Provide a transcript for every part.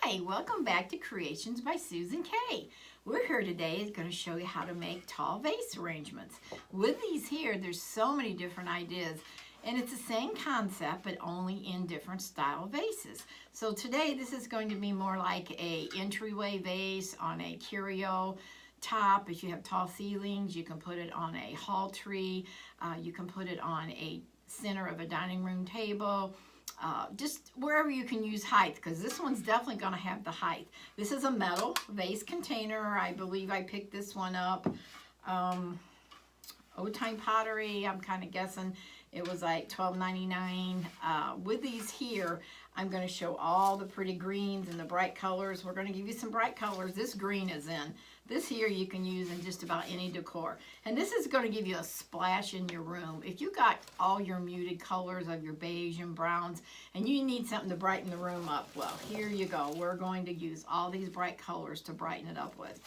Hi, welcome back to Creations by Susan K. We're here today is going to show you how to make tall vase arrangements. With these here, there's so many different ideas, and it's the same concept but only in different style vases. So today this is going to be more like a entryway vase on a curio top. If you have tall ceilings, you can put it on a hall tree. You can put it on a center of a dining room table. Just wherever you can use height, because this one's definitely going to have the height. This is a metal vase container. I believe I picked this one up. Old Time Pottery, I'm kind of guessing it was like $12.99. With these here, I'm going to show all the pretty greens and the bright colors. We're going to give you some bright colors. This green is in. This here you can use in just about any decor. And this is going to give you a splash in your room. If you got all your muted colors of your beige and browns and you need something to brighten the room up, well, here you go. We're going to use all these bright colors to brighten it up with.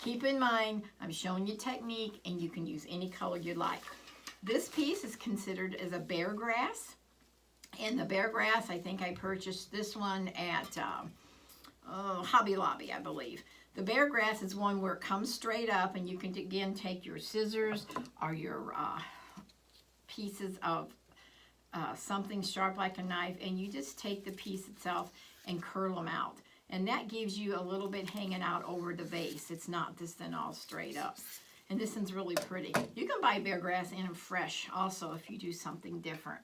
Keep in mind, I'm showing you technique and you can use any color you like. This piece is considered as a bear grass. And the bear grass, I think I purchased this one at Hobby Lobby, I believe. The bear grass is one where it comes straight up, and you can again take your scissors or your pieces of something sharp like a knife, and you just take the piece itself and curl them out. And that gives you a little bit hanging out over the vase. It's not this then all straight up. And this one's really pretty. You can buy bear grass in fresh also if you do something different.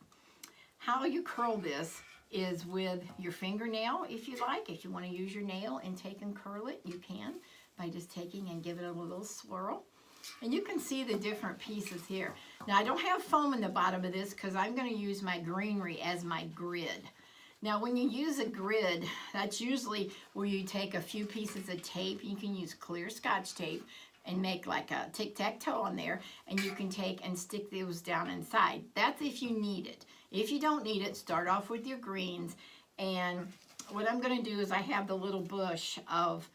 How you curl this is with your fingernail, if you like. If you want to use your nail and take and curl it, you can by just taking and giving it a little swirl. And you can see the different pieces here. Now, I don't have foam in the bottom of this because I'm going to use my greenery as my grid. Now, when you use a grid, that's usually where you take a few pieces of tape. You can use clear Scotch tape and make like a tic-tac-toe on there, and you can take and stick those down inside. That's if you need it. If you don't need it, start off with your greens. And what I'm going to do is I have the little bush of,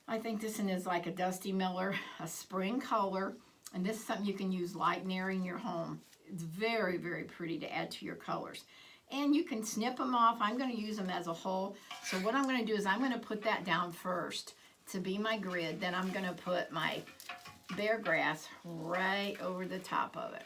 I think this one is like a Dusty Miller, a spring color. And this is something you can use light and airy in your home. It's very, very pretty to add to your colors. And you can snip them off. I'm going to use them as a whole. So what I'm going to do is I'm going to put that down first to be my grid. Then I'm going to put my bear grass right over the top of it.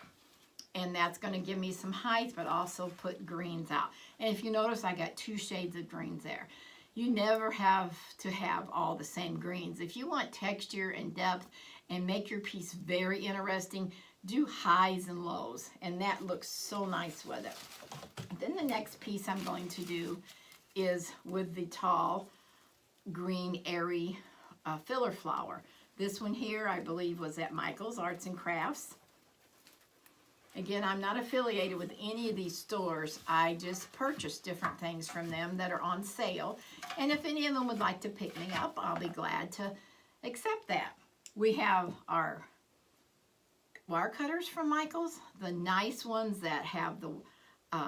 And that's going to give me some height, but also put greens out. And if you notice, I got two shades of greens there. You never have to have all the same greens. If you want texture and depth and make your piece very interesting, do highs and lows. And that looks so nice with it. Then the next piece I'm going to do is with the tall green airy filler flower. This one here I believe was at Michael's Arts and Crafts. Again, I'm not affiliated with any of these stores. I just purchased different things from them that are on sale. And if any of them would like to pick me up, I'll be glad to accept that. We have our wire cutters from Michael's, the nice ones that have the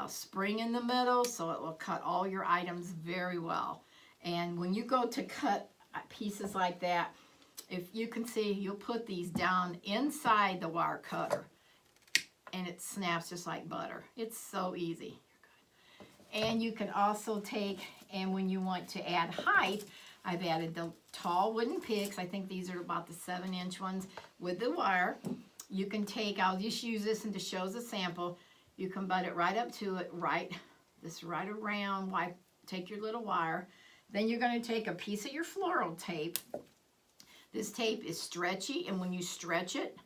spring in the middle, so it will cut all your items very well. And when you go to cut pieces like that, if you can see, you'll put these down inside the wire cutter and it snaps just like butter. It's so easy. And you can also take, and when you want to add height, I've added the tall wooden picks. I think these are about the 7-inch ones with the wire. You can take, I'll just use this and to show as a sample. You can butt it right up to it, right around, take your little wire. Then you're going to take a piece of your floral tape. This tape is stretchy, and when you stretch it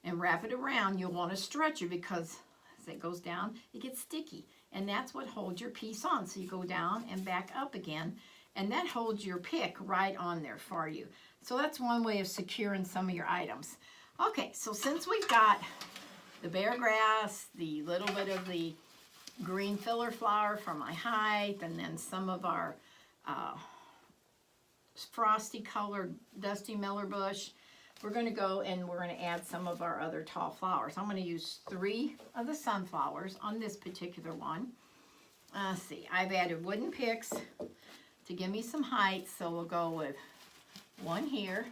and wrap it around, you'll want to stretch it because as it goes down, it gets sticky. And that's what holds your piece on. So you go down and back up again, and that holds your pick right on there for you. So that's one way of securing some of your items. Okay, so since we've got the bear grass, the little bit of the green filler flower for my height, and then some of our frosty colored Dusty Miller bush, we're going to go and we're going to add some of our other tall flowers. I'm going to use 3 of the sunflowers on this particular one. Let's see, I've added wooden picks to give me some height, so we'll go with one here.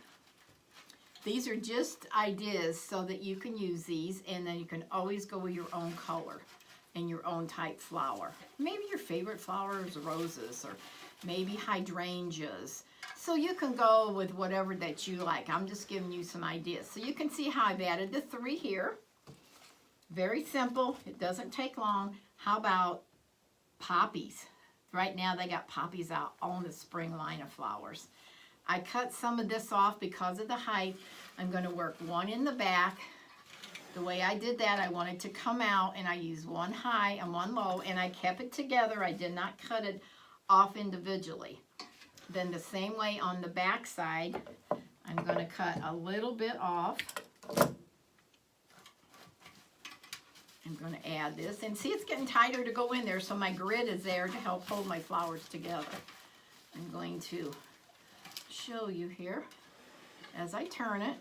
These are just ideas so that you can use these, and then you can always go with your own color and your own type flower. Maybe your favorite flower is roses, or maybe hydrangeas. So you can go with whatever that you like. I'm just giving you some ideas. So you can see how I've added the 3 here. Very simple. It doesn't take long. How about poppies? Right now they got poppies out on the spring line of flowers. I cut some of this off because of the height. I'm going to work 1 in the back. The way I did that, I wanted to come out, and I used 1 high and 1 low, and I kept it together. I did not cut it off individually. Then the same way on the back side, I'm going to cut a little bit off. I'm going to add this, and see, it's getting tighter to go in there, so my grid is there to help hold my flowers together. I'm going to show you here as I turn it.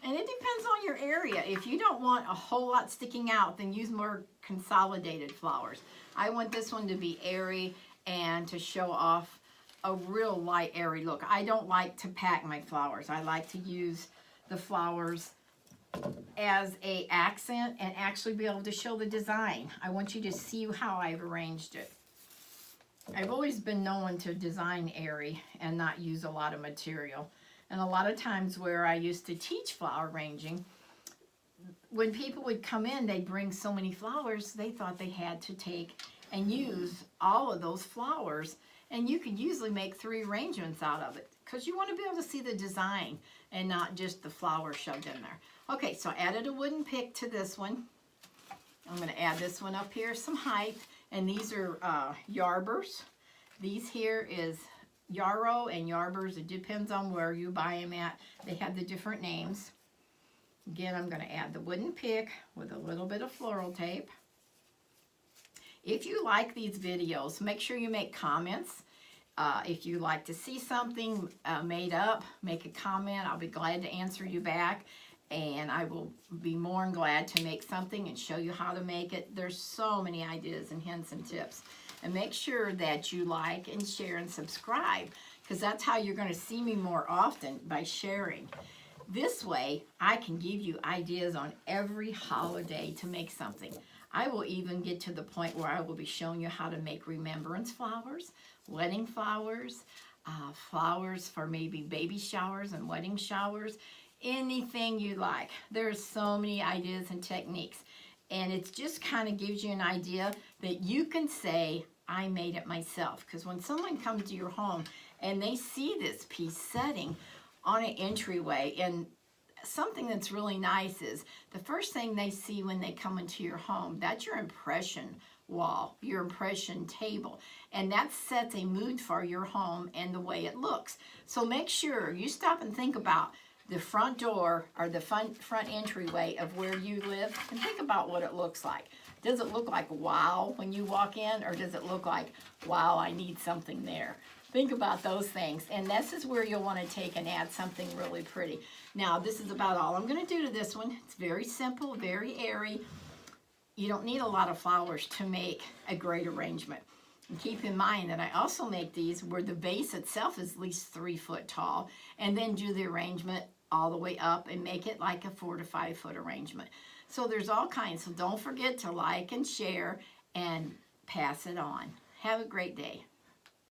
And it depends on your area. If you don't want a whole lot sticking out, then use more consolidated flowers. I want this one to be airy and to show off a real light, airy look. I don't like to pack my flowers. I like to use the flowers as a accent and actually be able to show the design. I want you to see how I've arranged it. I've always been known to design airy and not use a lot of material. And a lot of times where I used to teach flower arranging, when people would come in, they'd bring so many flowers, they thought they had to take and use all of those flowers. And you could usually make 3 arrangements out of it because you want to be able to see the design and not just the flower shoved in there. Okay, so I added a wooden pick to this one. I'm going to add this one up here, some height. And these are yarbers. These here is yarrow and yarbers. It depends on where you buy them at. They have the different names. Again, I'm going to add the wooden pick with a little bit of floral tape. If you like these videos, make sure you make comments. If you like to see something made up, make a comment. I'll be glad to answer you back. And I will be more than glad to make something and show you how to make it. There's so many ideas and hints and tips. And make sure that you like and share and subscribe, because that's how you're going to see me more often, by sharing. This way, I can give you ideas on every holiday to make something. I will even get to the point where I will be showing you how to make remembrance flowers, wedding flowers, flowers for maybe baby showers and wedding showers, anything you like. There's so many ideas and techniques. And it just kind of gives you an idea that you can say, I made it myself. Because when someone comes to your home and they see this piece setting on an entryway, and something that's really nice is the first thing they see when they come into your home, that's your impression wall, your impression table. And that sets a mood for your home and the way it looks. So make sure you stop and think about the front door or the front entryway of where you live, and think about what it looks like. Does it look like wow when you walk in, or does it look like wow, I need something there? Think about those things, and this is where you'll want to take and add something really pretty. Now, this is about all I'm going to do to this one. It's very simple, very airy. You don't need a lot of flowers to make a great arrangement. And keep in mind that I also make these where the vase itself is at least 3 foot tall, and then do the arrangement all the way up and make it like a 4 to 5 foot arrangement. So there's all kinds. So don't forget to like and share and pass it on. Have a great day.